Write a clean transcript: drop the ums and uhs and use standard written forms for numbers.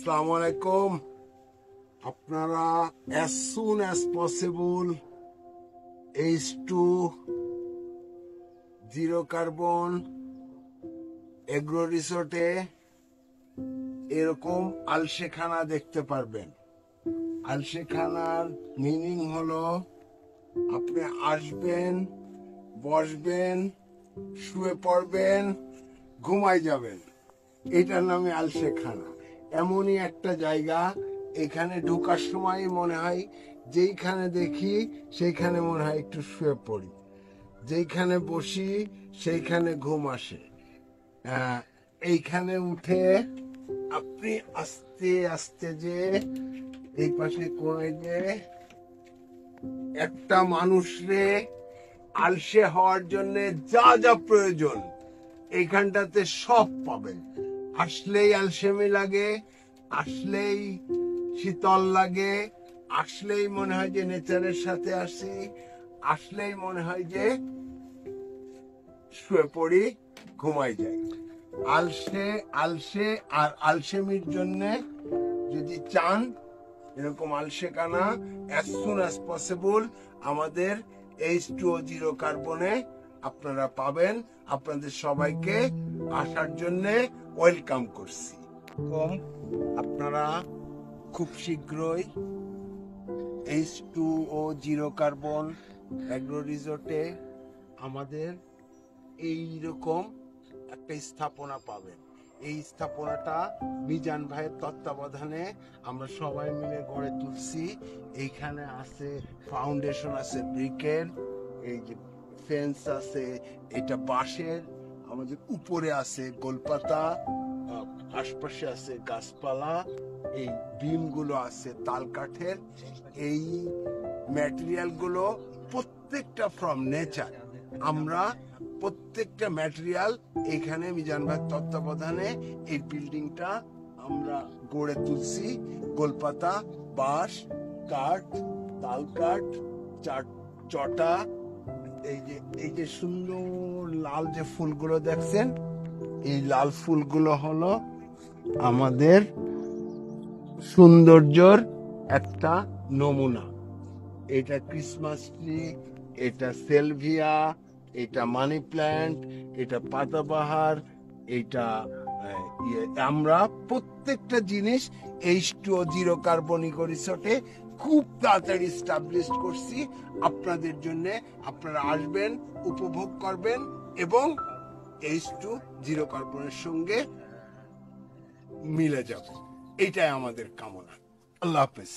আসসালামু আলাইকুম। আপনারা as soon as possible H2 zero carbon agro রিসোর্টে এরকম আলসেখানা দেখতে পারবেন। আলসেখানার মিনিং হলো আপনি আসবেন, বসবেন, শুয়ে পড়বেন, ঘুমাই যাবেন। এটার নামে আলসেখানা। এমনই একটা জায়গা, এখানে ঢোকার সময় মনে হয় যেইখানে দেখি সেইখানে মনে হয় একটু শুয়ে পড়ি, যেইখানে বসি সেইখানে ঘুম আসে। এইখানে উঠে আপনি আস্তে আস্তে যে এই পাশে কোণে যে একটা মানুষরে আলসে হওয়ার জন্য যা যা প্রয়োজন এইখানটাতে সব পাবেন। আসলেই আলসেমি লাগে, আসলেই শীতল লাগে, আসলেই মনে হয় যে নেচারের সাথে আসি, আসলেই মনে হয় যে শুয়ে পড়ি, ঘুমাই যাই। আলসে আলসে আর আলসেমির জন্য যদি চান এরকম আলসেখানা as soon as possible আমাদের H2O জিরো কার্বনে আপনারা পাবেন। আপনাদের সবাইকে আসার জন্য ওয়েলকাম করছি। আপনারা খুব শীঘ্রই H2O জিরো কার্বন এগ্রো রিসোর্টে আমাদের এইরকম একটা স্থাপনা পাবেন। এই স্থাপনাটা মিজান ভাইয়ের তত্ত্বাবধানে আমরা সবাই মিলে গড়ে তুলছি। এইখানে আছে ফাউন্ডেশন, আছে ব্রিকের, এই যে ফেন্স আছে এটা বাঁশের, আমাদের উপরে আছে গোলপাতা, আশপাশে আছে গাছপালা, এই বিমগুলো আছে তাল কাঠের। এই ম্যাটেরিয়াল গুলো প্রত্যেকটা ফ্রম নেচার। আমরা প্রত্যেকটা ম্যাটেরিয়াল এখানে মিজান ভাইয়ের তত্ত্বাবধানে এই বিল্ডিংটা আমরা গড়ে তুলছি। গোলপাতা, বাঁশ, কাঠ, তাল কাঠ, চটা, এই যে সুন্দর লাল যে ফুলগুলো দেখছেন, এই লাল ফুলগুলো হলো আমাদের সৌন্দর্যর একটা নমুনা। এটা ক্রিসমাস ট্রি, এটা সেলভিয়া, এটা মানি প্ল্যান্ট, এটা পাতাবাহার, এটা আমরা প্রত্যেকটা জিনিস H2O জিরো কার্বন ইকো রিসোর্টে খুব তাড়াতাড়ি স্টাবলিশ করছি আপনাদের জন্য। আপনারা আসবেন, উপভোগ করবেন এবং H2 জিরো কার্বনের সঙ্গে মিলে যাবেন। এটাই আমাদের কামনা। আল্লাহ হাফেজ।